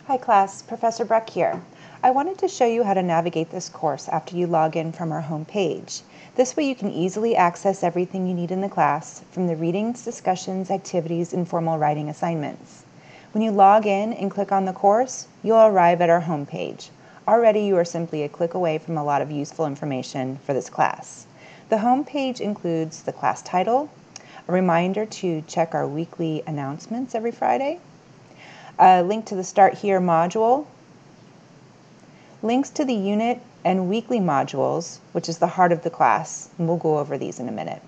Hi class, Professor Breck here. I wanted to show you how to navigate this course after you log in from our home page. This way you can easily access everything you need in the class, from the readings, discussions, activities, and formal writing assignments. When you log in and click on the course, you'll arrive at our home page. Already you are simply a click away from a lot of useful information for this class. The home page includes the class title, a reminder to check our weekly announcements every Friday, a link to the Start Here module, links to the unit and weekly modules, which is the heart of the class, and we'll go over these in a minute,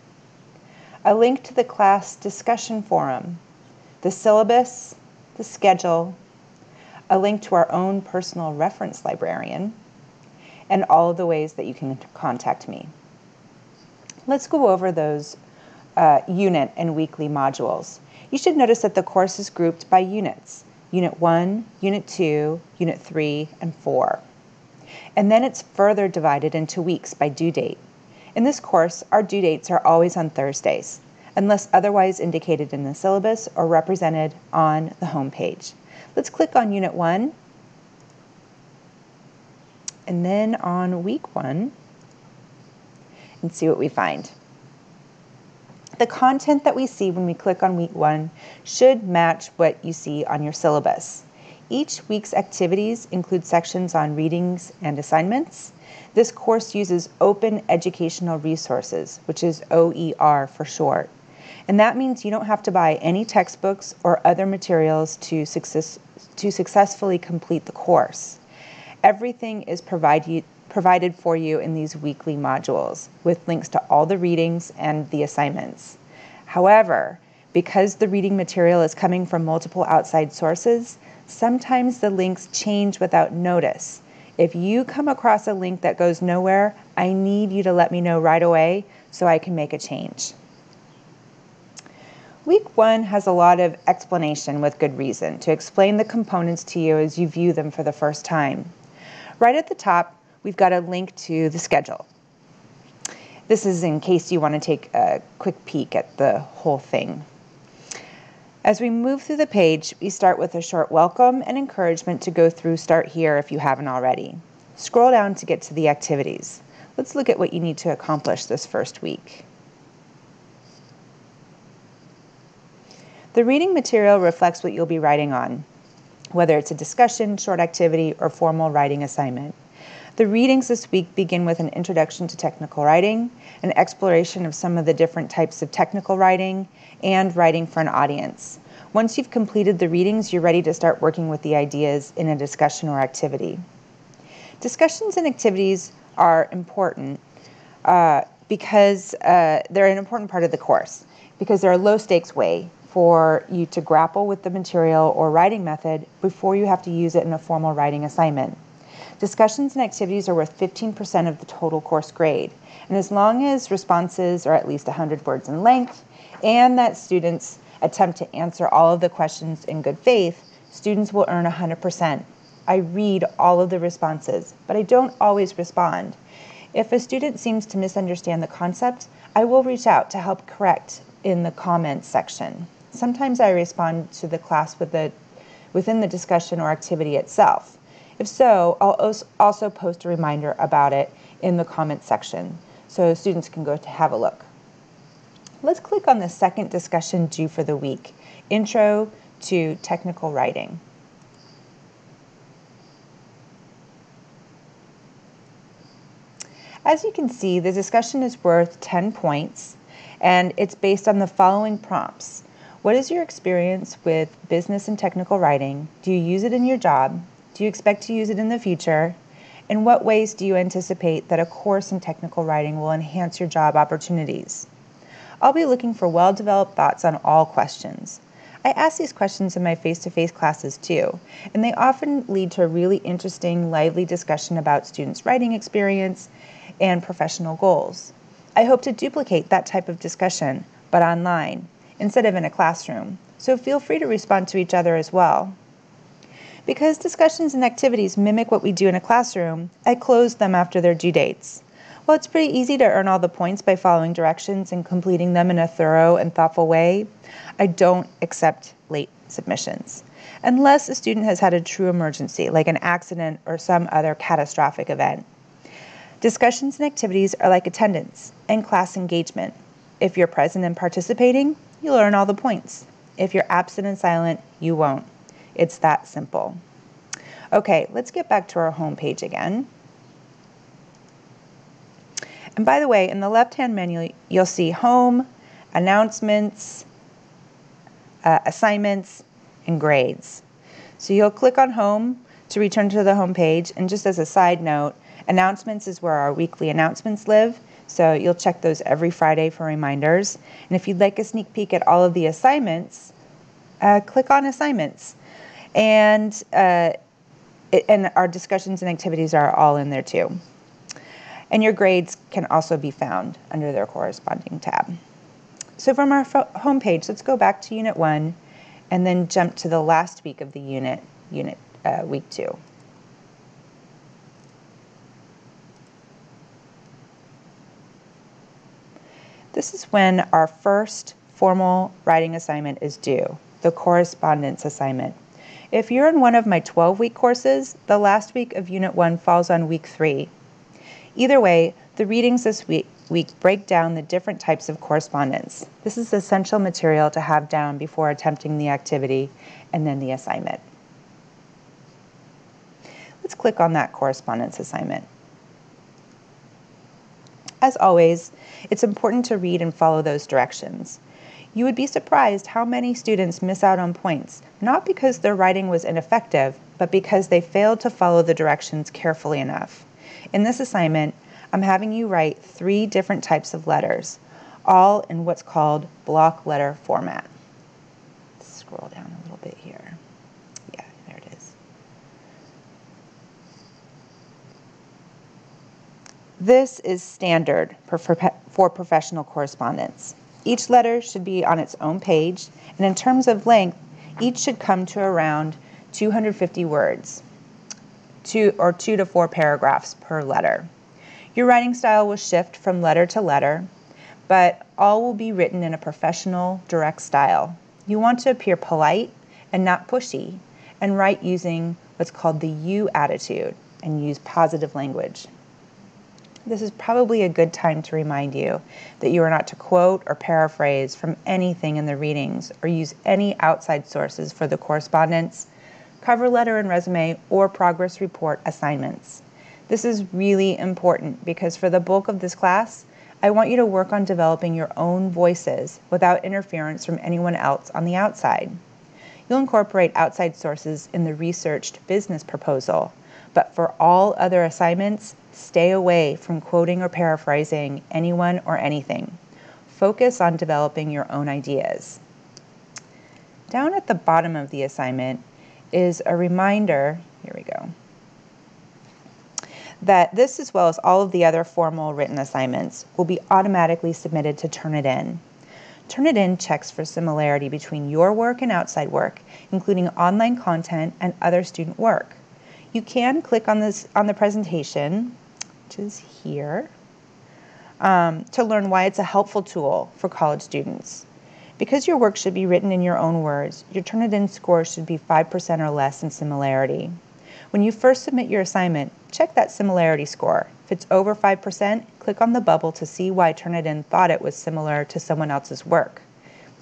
a link to the class discussion forum, the syllabus, the schedule, a link to our own personal reference librarian, and all of the ways that you can contact me. Let's go over those unit and weekly modules. You should notice that the course is grouped by units. Unit 1, Unit 2, Unit 3, and 4. And then it's further divided into weeks by due date. In this course, our due dates are always on Thursdays, unless otherwise indicated in the syllabus or represented on the home page. Let's click on Unit 1, and then on Week 1, and see what we find. The content that we see when we click on Week 1 should match what you see on your syllabus. Each week's activities include sections on readings and assignments. This course uses Open Educational Resources, which is OER for short. And that means you don't have to buy any textbooks or other materials to successfully complete the course. Everything is provided for you in these weekly modules with links to all the readings and the assignments. However, because the reading material is coming from multiple outside sources, sometimes the links change without notice. If you come across a link that goes nowhere, I need you to let me know right away so I can make a change. Week 1 has a lot of explanation with good reason to explain the components to you as you view them for the first time. Right at the top, we've got a link to the schedule. This is in case you want to take a quick peek at the whole thing. As we move through the page, we start with a short welcome and encouragement to go through Start Here if you haven't already. Scroll down to get to the activities. Let's look at what you need to accomplish this first week. The reading material reflects what you'll be writing on, whether it's a discussion, short activity, or formal writing assignment. The readings this week begin with an introduction to technical writing, an exploration of some of the different types of technical writing, and writing for an audience. Once you've completed the readings, you're ready to start working with the ideas in a discussion or activity. Discussions and activities are important because they're an important part of the course, because they're a low-stakes way for you to grapple with the material or writing method before you have to use it in a formal writing assignment. Discussions and activities are worth 15% of the total course grade, and as long as responses are at least 100 words in length and that students attempt to answer all of the questions in good faith, students will earn 100%. I read all of the responses, but I don't always respond. If a student seems to misunderstand the concept, I will reach out to help correct in the comments section. Sometimes I respond to the class within the discussion or activity itself. If so, I'll also post a reminder about it in the comments section so students can go to have a look. Let's click on the second discussion due for the week, Intro to Technical Writing. As you can see, the discussion is worth 10 points, and it's based on the following prompts. What is your experience with business and technical writing? Do you use it in your job? Do you expect to use it in the future? In what ways do you anticipate that a course in technical writing will enhance your job opportunities? I'll be looking for well-developed thoughts on all questions. I ask these questions in my face-to-face classes too, and they often lead to a really interesting, lively discussion about students' writing experience and professional goals. I hope to duplicate that type of discussion, but online, instead of in a classroom, so feel free to respond to each other as well. Because discussions and activities mimic what we do in a classroom, I close them after their due dates. While it's pretty easy to earn all the points by following directions and completing them in a thorough and thoughtful way, I don't accept late submissions. unless a student has had a true emergency, like an accident or some other catastrophic event. Discussions and activities are like attendance and class engagement. If you're present and participating, you'll earn all the points. If you're absent and silent, you won't. It's that simple. Okay, let's get back to our home page again. And by the way, in the left-hand menu, you'll see home, announcements, assignments, and grades. So you'll click on home to return to the home page. And just as a side note, announcements is where our weekly announcements live. So you'll check those every Friday for reminders. And if you'd like a sneak peek at all of the assignments, click on assignments. And our discussions and activities are all in there too. And your grades can also be found under their corresponding tab. So from our home page, let's go back to Unit 1 and then jump to the last week of the unit, Week 2. This is when our first formal writing assignment is due, the correspondence assignment. If you're in one of my 12-week courses, the last week of Unit 1 falls on Week 3. Either way, the readings this week break down the different types of correspondence. This is essential material to have down before attempting the activity and then the assignment. Let's click on that correspondence assignment. As always, it's important to read and follow those directions. You would be surprised how many students miss out on points, not because their writing was ineffective, but because they failed to follow the directions carefully enough. In this assignment, I'm having you write 3 different types of letters, all in what's called block letter format. Let's scroll down a little bit here. Yeah, there it is. This is standard for professional correspondence. Each letter should be on its own page, and in terms of length, each should come to around 250 words, 2 to 4 paragraphs per letter. Your writing style will shift from letter to letter, but all will be written in a professional, direct style. You want to appear polite and not pushy, and write using what's called the you attitude, and use positive language. This is probably a good time to remind you that you are not to quote or paraphrase from anything in the readings or use any outside sources for the correspondence, cover letter and resume, or progress report assignments. This is really important because for the bulk of this class, I want you to work on developing your own voices without interference from anyone else on the outside. You'll incorporate outside sources in the researched business proposal, but for all other assignments, stay away from quoting or paraphrasing anyone or anything. Focus on developing your own ideas. Down at the bottom of the assignment is a reminder, here we go, that this, as well as all of the other formal written assignments, will be automatically submitted to Turnitin. Turnitin checks for similarity between your work and outside work, including online content and other student work. You can click on the presentation, which is here, to learn why it's a helpful tool for college students. Because your work should be written in your own words, your Turnitin score should be 5% or less in similarity. When you first submit your assignment, check that similarity score. If it's over 5%, click on the bubble to see why Turnitin thought it was similar to someone else's work.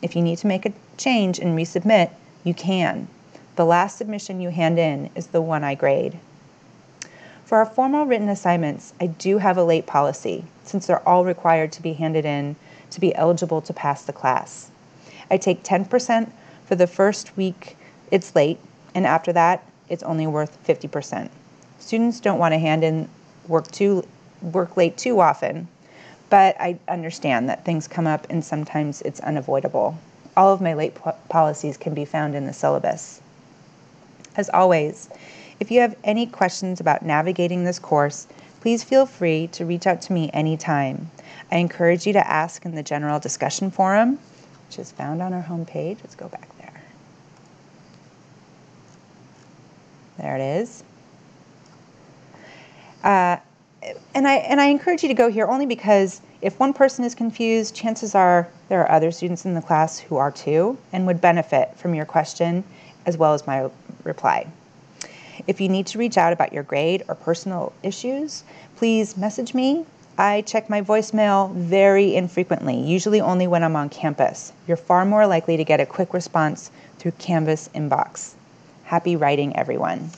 If you need to make a change and resubmit, you can. The last submission you hand in is the one I grade. For our formal written assignments, I do have a late policy, since they're all required to be handed in to be eligible to pass the class. I take 10% for the first week it's late, and after that, it's only worth 50%. Students don't want to hand in work late too often, but I understand that things come up and sometimes it's unavoidable. All of my late policies can be found in the syllabus. As always, if you have any questions about navigating this course, please feel free to reach out to me anytime. I encourage you to ask in the general discussion forum, which is found on our homepage. Let's go back there. There it is. And I encourage you to go here only because If one person is confused, chances are there are other students in the class who are too and would benefit from your question as well as my reply. If you need to reach out about your grade or personal issues, please message me. I check my voicemail very infrequently, usually only when I'm on campus. You're far more likely to get a quick response through Canvas inbox. Happy writing, everyone.